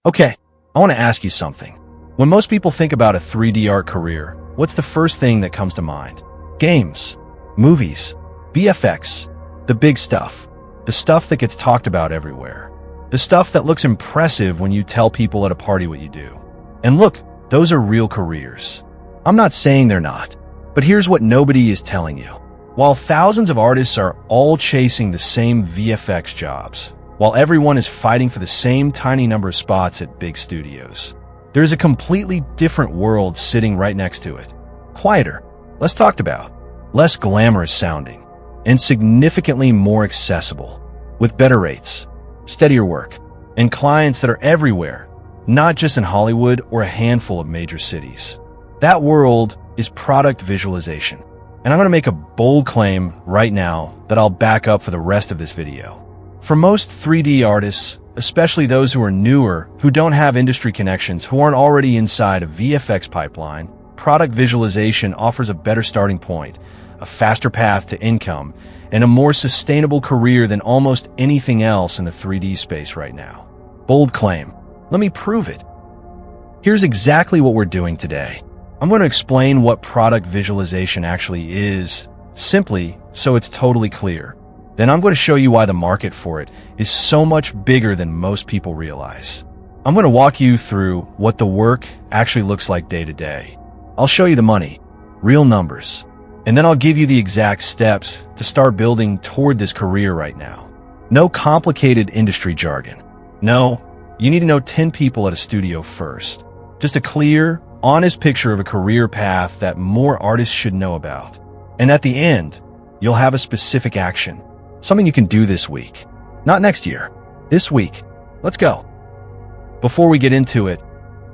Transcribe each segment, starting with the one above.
Okay, I want to ask you something. When most people think about a 3D art career, what's the first thing that comes to mind? Games, movies, VFX, the big stuff. The stuff that gets talked about everywhere. The stuff that looks impressive when you tell people at a party what you do. And look, those are real careers. I'm not saying they're not, but here's what nobody is telling you. While thousands of artists are all chasing the same VFX jobs, while everyone is fighting for the same tiny number of spots at big studios, there's a completely different world sitting right next to it. Quieter, less talked about, less glamorous sounding, and significantly more accessible, with better rates, steadier work, and clients that are everywhere, not just in Hollywood or a handful of major cities. That world is product visualization. And I'm going to make a bold claim right now that I'll back up for the rest of this video. For most 3D artists, especially those who are newer, who don't have industry connections, who aren't already inside a VFX pipeline, product visualization offers a better starting point, a faster path to income, and a more sustainable career than almost anything else in the 3D space right now. Bold claim. Let me prove it. Here's exactly what we're doing today. I'm going to explain what product visualization actually is, simply so it's totally clear. Then I'm going to show you why the market for it is so much bigger than most people realize. I'm going to walk you through what the work actually looks like day to day. I'll show you the money, real numbers, and then I'll give you the exact steps to start building toward this career right now. No complicated industry jargon. No, you need to know 10 people at a studio first. Just a clear, honest picture of a career path that more artists should know about. And at the end, you'll have a specific action, something you can do this week. Not next year, this week. Let's go. Before we get into it,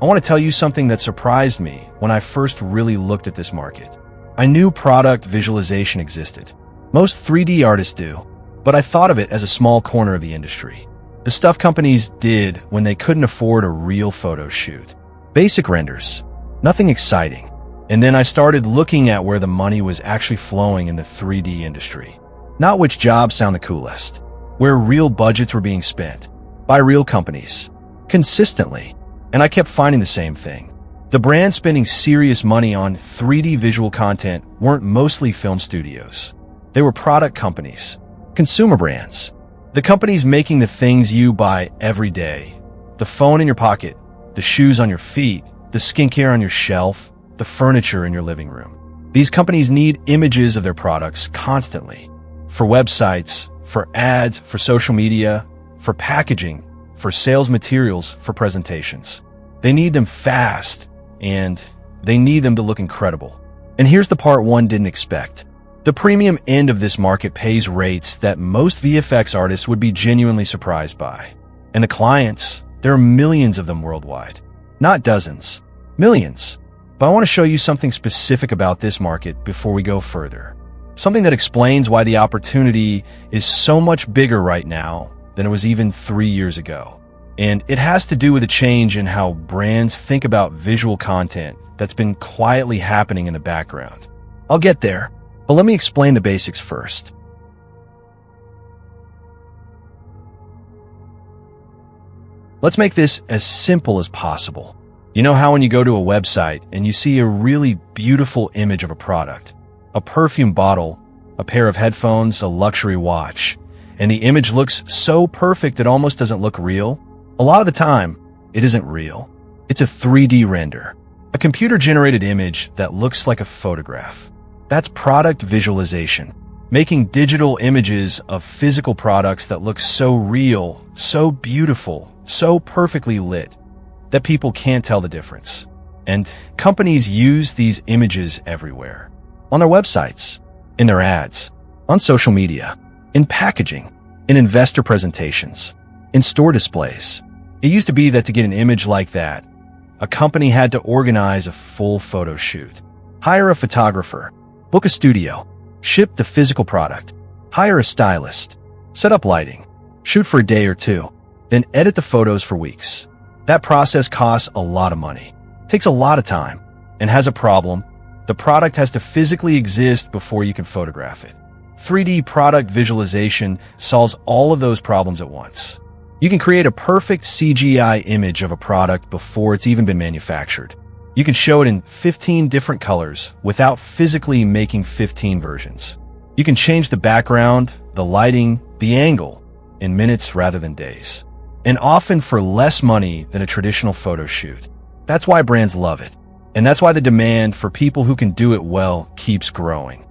I want to tell you something that surprised me when I first really looked at this market. I knew product visualization existed. Most 3D artists do, but I thought of it as a small corner of the industry. The stuff companies did when they couldn't afford a real photo shoot. Basic renders. Nothing exciting. And then I started looking at where the money was actually flowing in the 3D industry. Not which jobs sound the coolest. Where real budgets were being spent. By real companies. Consistently. And I kept finding the same thing. The brands spending serious money on 3D visual content weren't mostly film studios. They were product companies. Consumer brands. The companies making the things you buy every day. The phone in your pocket. The shoes on your feet. The skincare on your shelf, the furniture in your living room. These companies need images of their products constantly. For websites, for ads, for social media, for packaging, for sales materials, for presentations. They need them fast, and they need them to look incredible. And here's the part one didn't expect. The premium end of this market pays rates that most VFX artists would be genuinely surprised by. And the clients, there are millions of them worldwide. Not dozens. Millions. But I want to show you something specific about this market before we go further. Something that explains why the opportunity is so much bigger right now than it was even 3 years ago. And it has to do with a change in how brands think about visual content that's been quietly happening in the background. I'll get there, but let me explain the basics first. Let's make this as simple as possible. You know how when you go to a website and you see a really beautiful image of a product, a perfume bottle, a pair of headphones, a luxury watch, and the image looks so perfect it almost doesn't look real? A lot of the time, it isn't real. It's a 3D render, a computer-generated image that looks like a photograph. That's product visualization, making digital images of physical products that look so real, so beautiful, so perfectly lit, that people can't tell the difference. And companies use these images everywhere. On their websites, in their ads, on social media, in packaging, in investor presentations, in store displays. It used to be that to get an image like that, a company had to organize a full photo shoot, hire a photographer, book a studio, ship the physical product, hire a stylist, set up lighting, shoot for a day or two, then edit the photos for weeks. That process costs a lot of money, takes a lot of time, and has a problem. The product has to physically exist before you can photograph it. 3D product visualization solves all of those problems at once. You can create a perfect CGI image of a product before it's even been manufactured. You can show it in 15 different colors without physically making 15 versions. You can change the background, the lighting, the angle in minutes rather than days, and often for less money than a traditional photo shoot. That's why brands love it, and that's why the demand for people who can do it well keeps growing.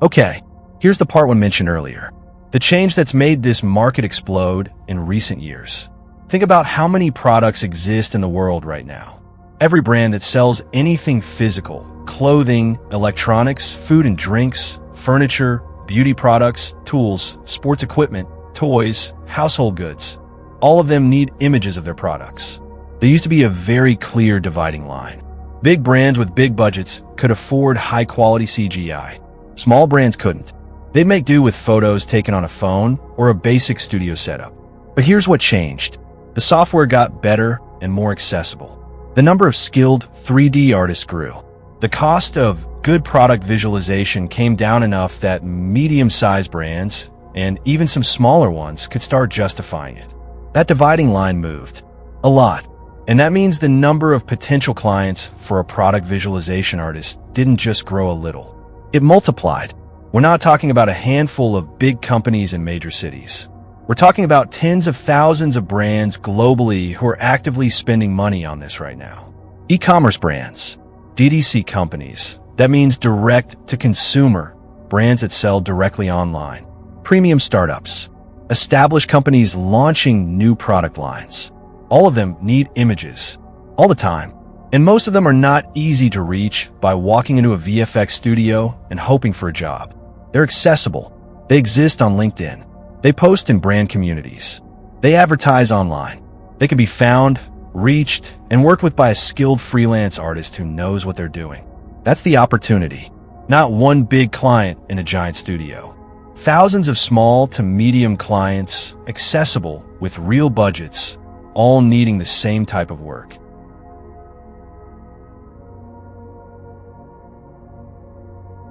Okay, here's the part one mentioned earlier. The change that's made this market explode in recent years. Think about how many products exist in the world right now. Every brand that sells anything physical, clothing, electronics, food and drinks, furniture, beauty products, tools, sports equipment, toys, household goods. All of them need images of their products. There used to be a very clear dividing line. Big brands with big budgets could afford high-quality CGI. Small brands couldn't. They'd make do with photos taken on a phone or a basic studio setup. But here's what changed. The software got better and more accessible. The number of skilled 3D artists grew. The cost of good product visualization came down enough that medium-sized brands, and even some smaller ones, could start justifying it. That dividing line moved. A lot. And that means the number of potential clients for a product visualization artist didn't just grow a little. It multiplied. We're not talking about a handful of big companies in major cities. We're talking about tens of thousands of brands globally who are actively spending money on this right now. E-commerce brands, DTC companies, that means direct to consumer, brands that sell directly online. Premium startups, established companies launching new product lines. All of them need images, all the time. And most of them are not easy to reach by walking into a VFX studio and hoping for a job. They're accessible. They exist on LinkedIn. They post in brand communities. They advertise online. They can be found, reached, and worked with by a skilled freelance artist who knows what they're doing. That's the opportunity, not one big client in a giant studio. Thousands of small to medium clients, accessible with real budgets, all needing the same type of work.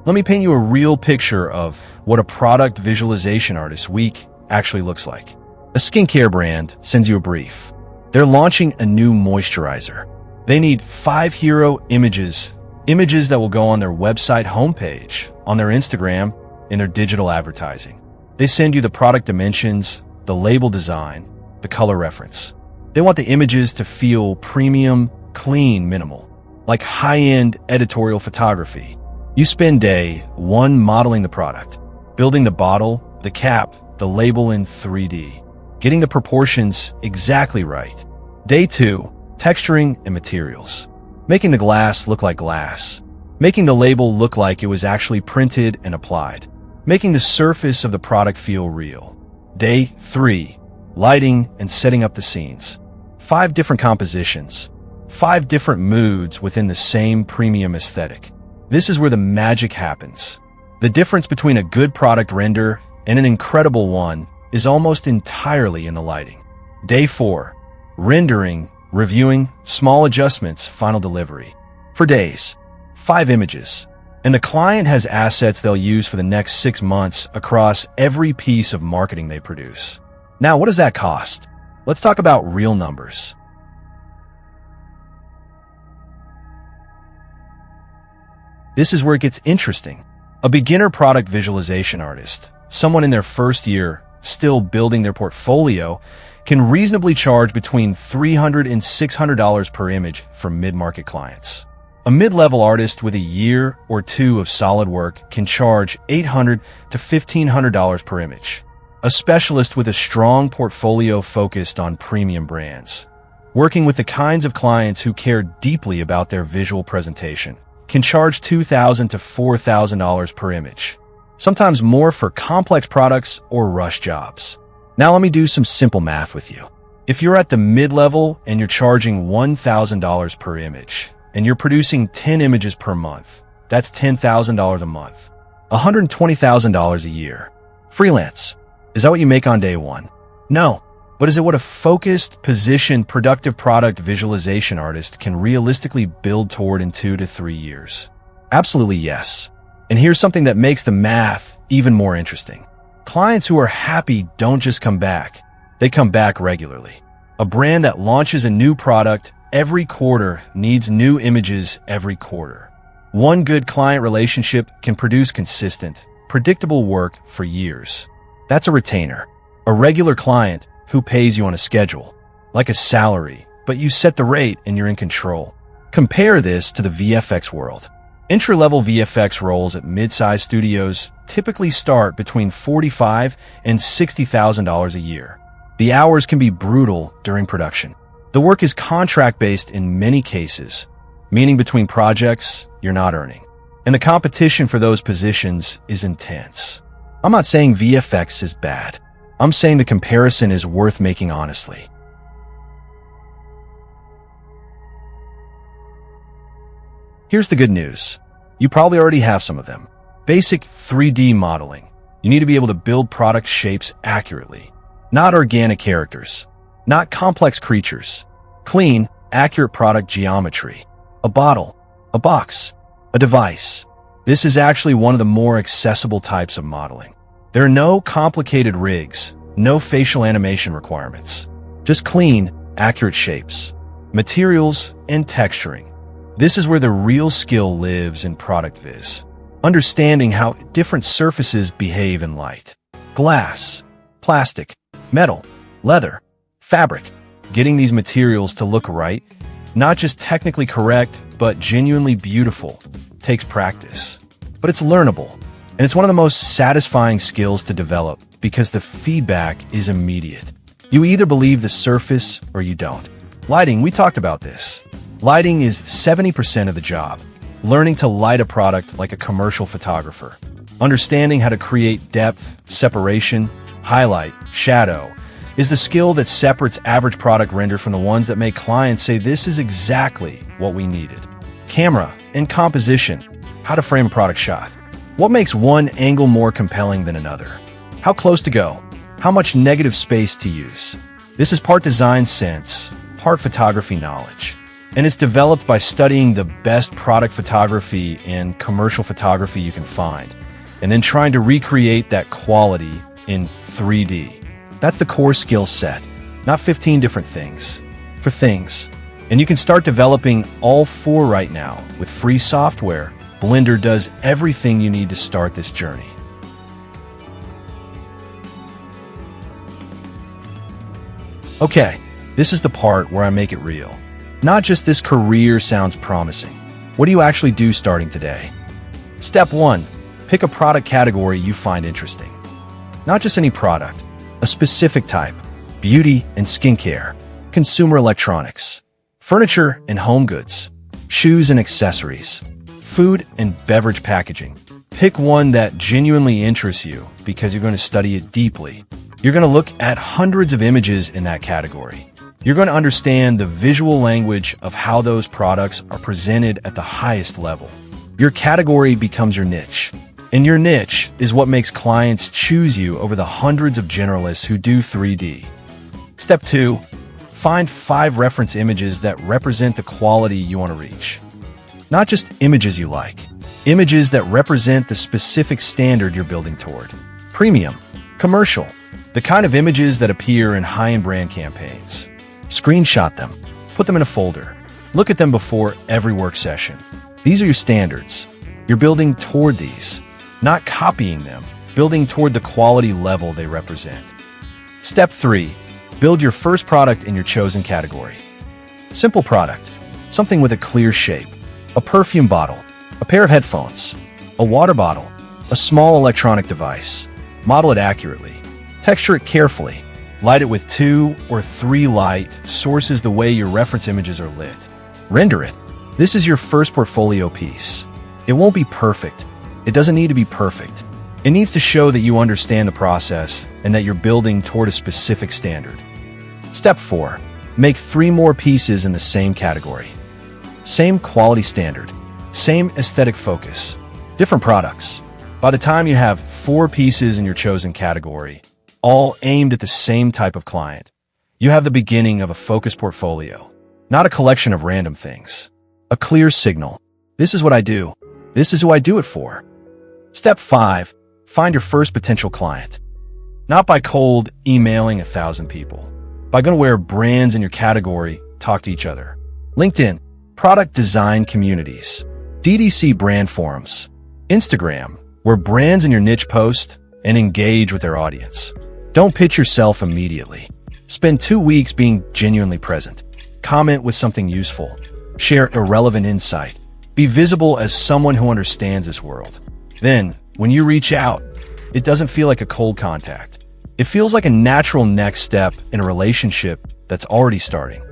Let me paint you a real picture of what a product visualization artist week actually looks like. A skincare brand sends you a brief. They're launching a new moisturizer. They need 5 hero images that will go on their website homepage, on their Instagram, in their digital advertising. They send you the product dimensions, the label design, the color reference. They want the images to feel premium, clean, minimal, like high-end editorial photography. You spend day 1 modeling the product, building the bottle, the cap, the label in 3D, getting the proportions exactly right. Day 2, texturing and materials, making the glass look like glass, making the label look like it was actually printed and applied, making the surface of the product feel real. Day 3, lighting and setting up the scenes. 5 different compositions, 5 different moods within the same premium aesthetic. This is where the magic happens. The difference between a good product render and an incredible one is almost entirely in the lighting. Day 4, rendering, reviewing, small adjustments, final delivery. For days, 5 images. And the client has assets they'll use for the next 6 months across every piece of marketing they produce. Now, what does that cost? Let's talk about real numbers. This is where it gets interesting. A beginner product visualization artist, someone in their first year, still building their portfolio, can reasonably charge between $300 and $600 per image for mid-market clients. A mid-level artist with a year or 2 of solid work can charge $800 to $1,500 per image. A specialist with a strong portfolio focused on premium brands, working with the kinds of clients who care deeply about their visual presentation, can charge $2,000 to $4,000 per image, sometimes more for complex products or rush jobs. Now let me do some simple math with you. If you're at the mid-level and you're charging $1,000 per image, and you're producing 10 images per month, that's $10,000 a month, $120,000 a year. Freelance. Is that what you make on day 1? No. But is it what a focused, positioned, productive product visualization artist can realistically build toward in 2 to 3 years? Absolutely yes. And here's something that makes the math even more interesting. Clients who are happy don't just come back, they come back regularly. A brand that launches a new product every quarter needs new images every quarter. One good client relationship can produce consistent, predictable work for years. That's a retainer, a regular client who pays you on a schedule, like a salary, but you set the rate and you're in control. Compare this to the VFX world. Entry-level VFX roles at mid-sized studios typically start between $45,000 and $60,000 a year. The hours can be brutal during production. The work is contract-based in many cases, meaning between projects, you're not earning. And the competition for those positions is intense. I'm not saying VFX is bad. I'm saying the comparison is worth making honestly. Here's the good news. You probably already have some of them. Basic 3D modeling. You need to be able to build product shapes accurately. Not organic characters. Not complex creatures. Clean, accurate product geometry. A bottle. A box. A device. This is actually one of the more accessible types of modeling. There are no complicated rigs, no facial animation requirements. Just clean, accurate shapes. Materials and texturing. This is where the real skill lives in product viz. Understanding how different surfaces behave in light. Glass, plastic, metal, leather, fabric. Getting these materials to look right, not just technically correct, but genuinely beautiful, takes practice. But it's learnable, and it's one of the most satisfying skills to develop because the feedback is immediate. You either believe the surface or you don't. Lighting, we talked about this. Lighting is 70% of the job. Learning to light a product like a commercial photographer. Understanding how to create depth, separation, highlight, shadow is the skill that separates average product render from the ones that make clients say this is exactly what we needed. Camera and composition. How to frame a product shot. What makes one angle more compelling than another? How close to go? How much negative space to use? This is part design sense, part photography knowledge. And it's developed by studying the best product photography and commercial photography you can find, and then trying to recreate that quality in 3D. That's the core skill set, not 15 different things. For things. And you can start developing all 4 right now. With free software, Blender does everything you need to start this journey. Okay, this is the part where I make it real. Not just this career sounds promising. What do you actually do starting today? Step 1. Pick a product category you find interesting. Not just any product, a specific type. Beauty and skincare, consumer electronics, furniture and home goods, shoes and accessories, food and beverage packaging. Pick one that genuinely interests you because you're going to study it deeply. You're going to look at hundreds of images in that category. You're going to understand the visual language of how those products are presented at the highest level. Your category becomes your niche. And your niche is what makes clients choose you over the hundreds of generalists who do 3D. Step 2. Find 5 reference images that represent the quality you want to reach. Not just images you like. Images that represent the specific standard you're building toward. Premium. Commercial. The kind of images that appear in high-end brand campaigns. Screenshot them. Put them in a folder. Look at them before every work session. These are your standards. You're building toward these, not copying them, building toward the quality level they represent. Step 3. Build your first product in your chosen category. Simple product. Something with a clear shape. A perfume bottle. A pair of headphones. A water bottle. A small electronic device. Model it accurately. Texture it carefully. Light it with 2 or 3 light sources the way your reference images are lit. Render it. This is your first portfolio piece. It won't be perfect. It doesn't need to be perfect. It needs to show that you understand the process and that you're building toward a specific standard. Step 4. Make 3 more pieces in the same category. Same quality standard. Same aesthetic focus. Different products. By the time you have 4 pieces in your chosen category, all aimed at the same type of client, you have the beginning of a focused portfolio, not a collection of random things. A clear signal. This is what I do. This is who I do it for. Step 5. find your first potential client. Not by cold emailing 1,000 people. By going to where brands in your category talk to each other. LinkedIn, product design communities. DDC brand forums. Instagram, where brands in your niche post and engage with their audience. Don't pitch yourself immediately. Spend 2 weeks being genuinely present. Comment with something useful. Share irrelevant insight. Be visible as someone who understands this world. Then, when you reach out, it doesn't feel like a cold contact. It feels like a natural next step in a relationship that's already starting.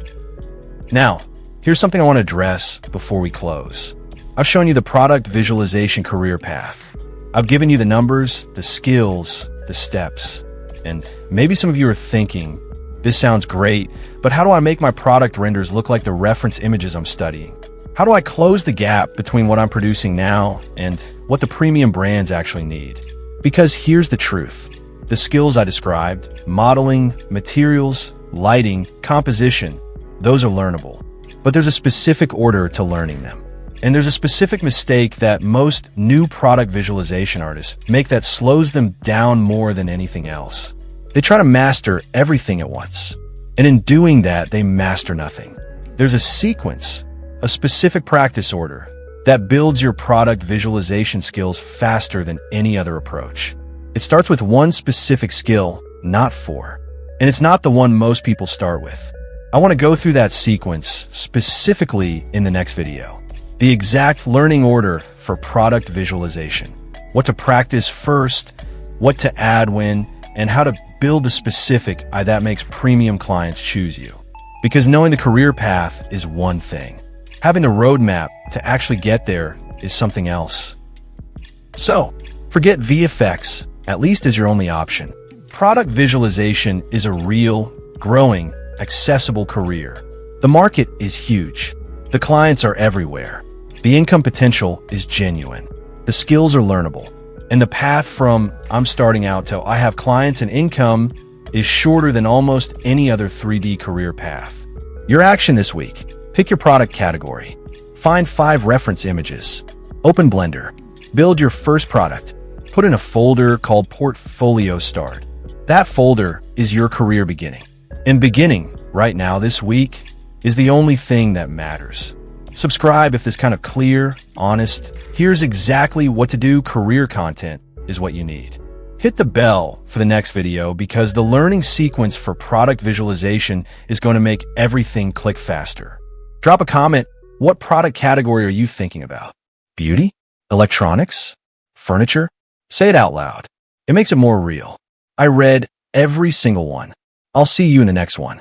Now, here's something I want to address before we close. I've shown you the product visualization career path. I've given you the numbers, the skills, the steps. And maybe some of you are thinking, this sounds great, but how do I make my product renders look like the reference images I'm studying? How do I close the gap between what I'm producing now and what the premium brands actually need? Because here's the truth. The skills I described, modeling, materials, lighting, composition, those are learnable. But there's a specific order to learning them. And there's a specific mistake that most new product visualization artists make that slows them down more than anything else. They try to master everything at once. And in doing that, they master nothing. There's a sequence, a specific practice order, that builds your product visualization skills faster than any other approach. It starts with one specific skill, not 4. And it's not the one most people start with. I want to go through that sequence specifically in the next video. The exact learning order for product visualization. What to practice first, what to add when, and how to build the specific that makes premium clients choose you. Because knowing the career path is one thing. Having the roadmap to actually get there is something else. So, forget VFX, at least as your only option. Product visualization is a real, growing, accessible career. The market is huge. The clients are everywhere. The income potential is genuine. The skills are learnable. And the path from I'm starting out to I have clients and income is shorter than almost any other 3D career path. Your action this week. Pick your product category. Find 5 reference images. Open Blender. Build your first product. Put in a folder called Portfolio Start. That folder is your career beginning. And beginning, right now this week, is the only thing that matters. Subscribe if this kind of clear, honest, here's exactly what to do career content is what you need. Hit the bell for the next video because the learning sequence for product visualization is going to make everything click faster. Drop a comment. What product category are you thinking about? Beauty? Electronics? Furniture? Say it out loud. It makes it more real. I read every single one. I'll see you in the next one.